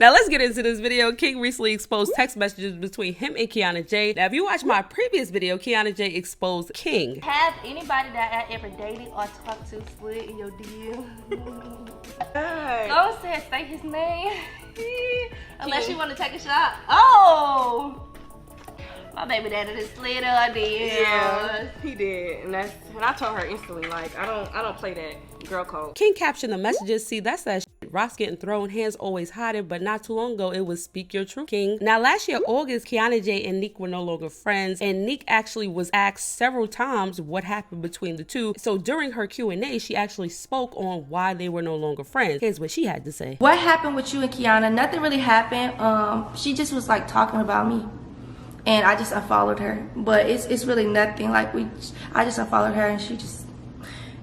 Now let's get into this video. King recently exposed text messages between him and Kiannajay. Now if you watch my previous video, Kiannajay exposed King. Have anybody that I ever dated or talked to slid in your DM? Go ahead, say his name. Unless you want to take a shot. Oh! My baby daddy just slid on DM. Yeah, he did. And I told her instantly, like, I don't play that girl code. King captioned the messages. See, that's that shit. Rocks getting thrown, hands always hiding, but not too long ago, it was speak your truth, King. Now, last year, August, Kiannajay and Nique were no longer friends, and Nique actually was asked several times what happened between the two. So during her Q&A, she actually spoke on why they were no longer friends. Here's what she had to say. What happened with you and Kianna? Nothing really happened. She just was like talking about me. And I just unfollowed her, but it's really nothing. Like I just unfollowed her, and she just,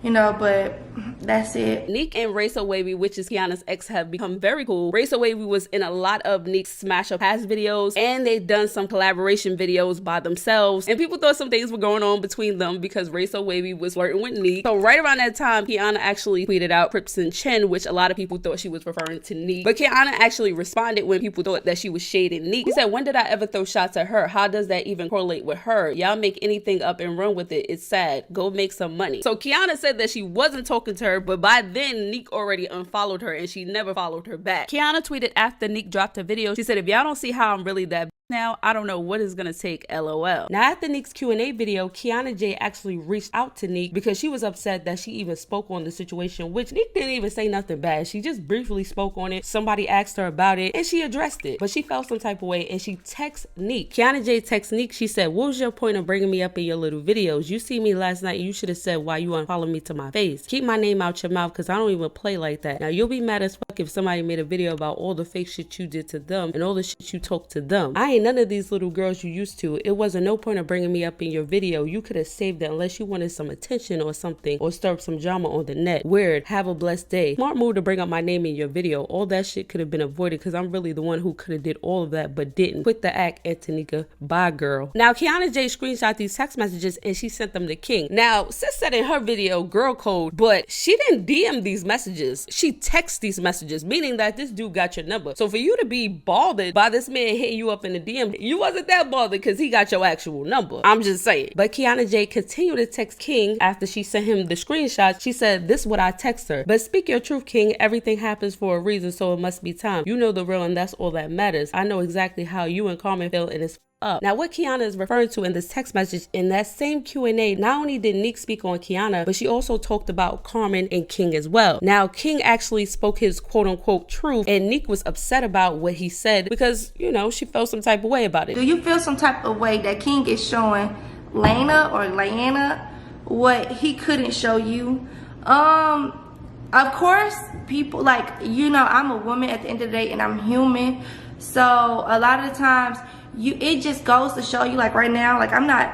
you know. But that's it. Nique and Ray So Wavy, which is Kianna's ex, have become very cool. Ray So Wavy was in a lot of Nique's Smash Up Past videos, and they've done some collaboration videos by themselves. And people thought some things were going on between them because Ray So Wavy was flirting with Nique. So right around that time, Kianna actually tweeted out Crips and Chin, which a lot of people thought she was referring to Nique. But Kianna actually responded when people thought that she was shading Nique. He said, "When did I ever throw shots at her? How does that even correlate with her? Y'all make anything up and run with it. It's sad. Go make some money." So Kianna said that she wasn't talking to her, but by then Nique already unfollowed her and she never followed her back. Kianna tweeted after Nique dropped a video. She said, "If y'all don't see how I'm really that now, I don't know what it's gonna take, LOL." Now after Nique's Q&A video, Kiannajay actually reached out to Nique because she was upset that she even spoke on the situation, which Nique didn't even say nothing bad. She just briefly spoke on it. Somebody asked her about it and she addressed it, but she felt some type of way and she texted Nique. Kiannajay texted Nique. She said, "What was your point of bringing me up in your little videos? You see me last night, you should have said why you unfollowed me to my face. Keep my name out your mouth because I don't even play like that. Now you'll be mad as fuck if somebody made a video about all the fake shit you did to them and all the shit you talked to them. I ain't none of these little girls you used to. It wasn't no point of bringing me up in your video. You could have saved it unless you wanted some attention or something or stir up some drama on the net. Weird. Have a blessed day. Smart move to bring up my name in your video. All that shit could have been avoided because I'm really the one who could have did all of that but didn't. Quit the act, Antonica. Bye, girl." Now Kiannajay screenshot these text messages and she sent them to King. Now sis said in her video girl code, but she didn't DM these messages. She texted these messages, meaning that this dude got your number. So for you to be bothered by this man hitting you up in the DM, you wasn't that bothered because he got your actual number. I'm just saying. But Kiannajay continued to text King after she sent him the screenshots. She said, "This is what I text her. But speak your truth, King. Everything happens for a reason, so it must be time. You know the real and that's all that matters. I know exactly how you and Carmen feel and it's up." Now what Kianna is referring to in this text message in that same Q&A, not only did Nique speak on Kianna, but she also talked about Carmen and King as well. Now King actually spoke his quote unquote truth and Nique was upset about what he said because, you know, she felt some type of way about it. Do you feel some type of way that King is showing Lena or Leanna what he couldn't show you? Of course, people, like, you know, I'm a woman at the end of the day and I'm human. So a lot of the times it just goes to show you, like right now, like I'm not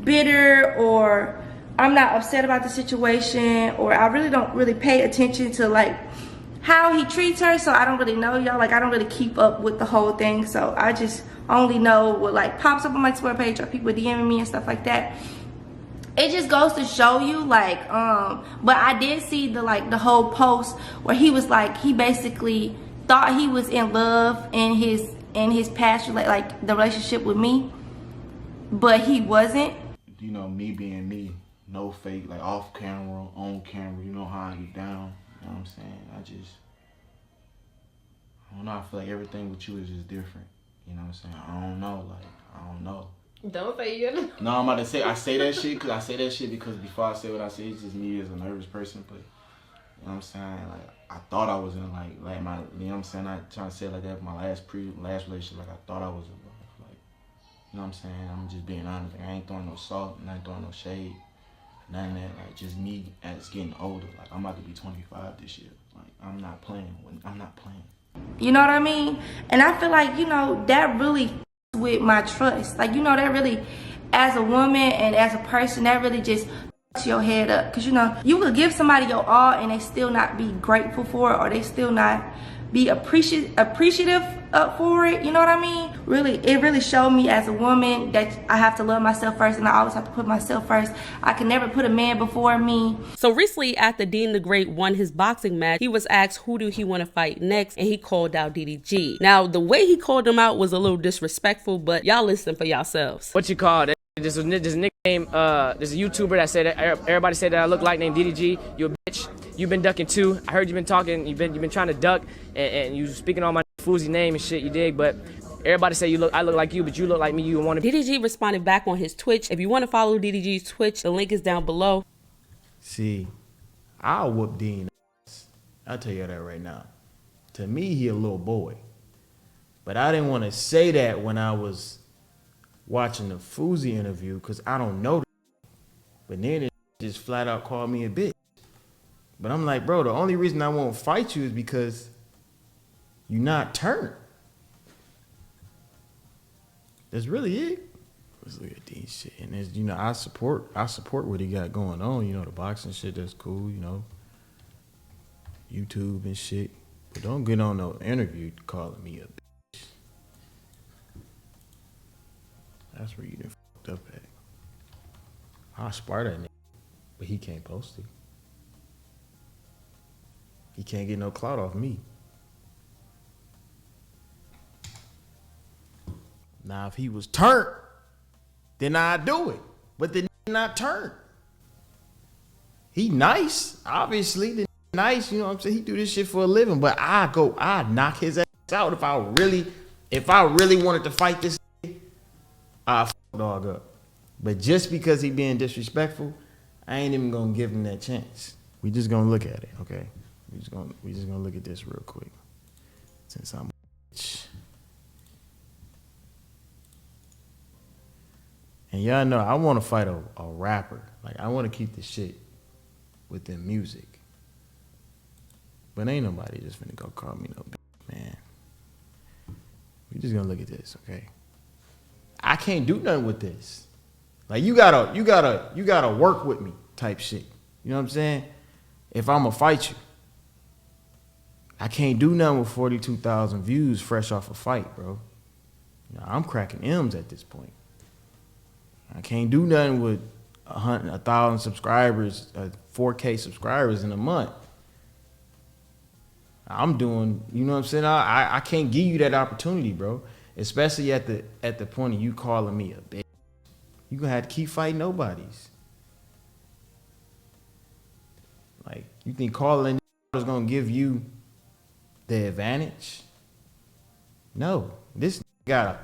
bitter or I'm not upset about the situation, or I really don't really pay attention to like how he treats her. So I don't really know, y'all. Like I don't really keep up with the whole thing. So I just only know what like pops up on my Twitter page or people DMing me and stuff like that. It just goes to show you, like, but I did see the whole post where he was like, he basically thought he was in love in his past, like the relationship with me, but he wasn't. You know, me being me, no fake, like off camera, on camera, you know how I get down, you know what I'm saying? I don't know, I feel like everything with you is just different, you know what I'm saying? I don't know, like, I don't know. Don't say you. No, I'm about to say, I say that shit because before I say what I say, it's just me as a nervous person, but, you know what I'm saying? Like, I thought I was in, like my, you know what I'm saying? I trying to say it like that, my last relationship, like, I thought I was in love, like, you know what I'm saying? I'm just being honest, like, I ain't throwing no salt, and I ain't throwing no shade, none of that, like, just me as getting older, like, I'm about to be 25 this year, like, I'm not playing. You know what I mean? And I feel like, you know, that really with my trust, like, you know, that really, as a woman and as a person, that really just your head up, because you know you could give somebody your all and they still not be grateful for it, or they still not be appreciative for it, you know what I mean? Really, it really showed me as a woman that I have to love myself first, and I always have to put myself first. I can never put a man before me. So recently, after Dean the Great won his boxing match, he was asked who do he want to fight next, and he called out DDG. Now, the way he called him out was a little disrespectful, but y'all listen for yourselves. What you call it? There's a nickname, there's a YouTuber that said that everybody said that I look like named DDG. You a bitch. You've been ducking too. I heard you've been talking, you've been trying to duck, and you speaking on my Fousey name and shit, you dig, but everybody say I look like you, but you look like me, you want to. DDG responded back on his Twitch. If you want to follow DDG's Twitch, the link is down below. See, I'll whoop Dean. I'll tell you that right now. To me, he a little boy. But I didn't want to say that when I was watching the Fousey interview, because I don't know that. But then it just flat out called me a bitch. But I'm like, bro, the only reason I won't fight you is because you're not turned. That's really it. Let's look at these shit. And there's, you know, I support what he got going on. You know, the boxing shit, that's cool, you know. YouTube and shit. But don't get on no interview calling me a bitch. That's where you done fucked up at. I'll spar that nigga, but he can't post it. He can't get no clout off me. Now, if he was turned, then I'd do it. But the nigga not turned. He nice, obviously. The nigga nice, you know what I'm saying? He do this shit for a living. But I'd knock his ass out if I really wanted to fight this nigga. I'd fuck the dog up. But just because he being disrespectful, I ain't even gonna give him that chance. We just gonna look at it, okay? We just gonna look at this real quick. Since I'm a bitch. And y'all know I want to fight a rapper. Like, I want to keep the shit within music. But ain't nobody just finna go call me no bitch, man. We just gonna look at this, okay? I can't do nothing with this. Like, you gotta work with me type shit. You know what I'm saying? If I'ma fight you. I can't do nothing with 42,000 views fresh off a fight, bro. You know, I'm cracking M's at this point. I can't do nothing with 1,000 subscribers, 4K subscribers in a month. I'm doing, you know what I'm saying? I can't give you that opportunity, bro. Especially at the point of you calling me a bitch. You gonna have to keep fighting nobodies. Like, you think calling is gonna give you the advantage? No, this got 1,000.